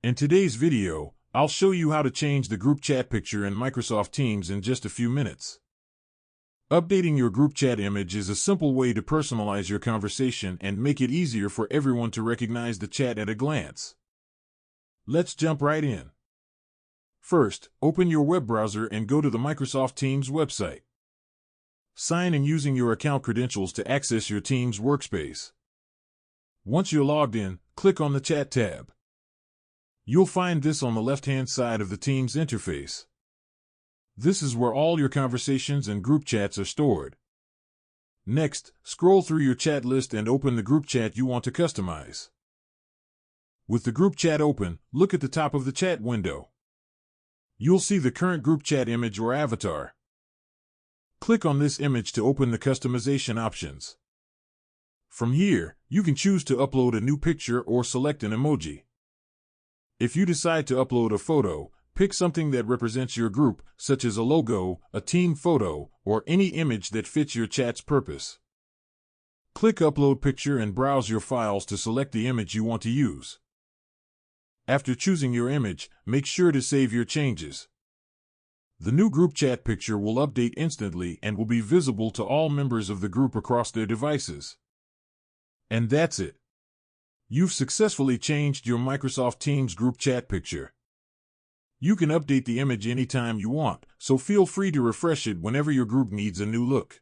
In today's video, I'll show you how to change the group chat picture in Microsoft Teams in just a few minutes. Updating your group chat image is a simple way to personalize your conversation and make it easier for everyone to recognize the chat at a glance. Let's jump right in. First, open your web browser and go to the Microsoft Teams website. Sign in using your account credentials to access your Teams workspace. Once you're logged in, click on the Chat tab. You'll find this on the left-hand side of the Teams interface. This is where all your conversations and group chats are stored. Next, scroll through your chat list and open the group chat you want to customize. With the group chat open, look at the top of the chat window. You'll see the current group chat image or avatar. Click on this image to open the customization options. From here, you can choose to upload a new picture or select an emoji. If you decide to upload a photo, pick something that represents your group, such as a logo, a team photo, or any image that fits your chat's purpose. Click Upload Picture and browse your files to select the image you want to use. After choosing your image, make sure to save your changes. The new group chat picture will update instantly and will be visible to all members of the group across their devices. And that's it. You've successfully changed your Microsoft Teams group chat picture. You can update the image anytime you want, so feel free to refresh it whenever your group needs a new look.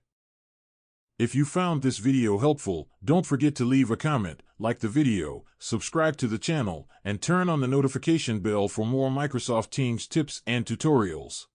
If you found this video helpful, don't forget to leave a comment, like the video, subscribe to the channel, and turn on the notification bell for more Microsoft Teams tips and tutorials.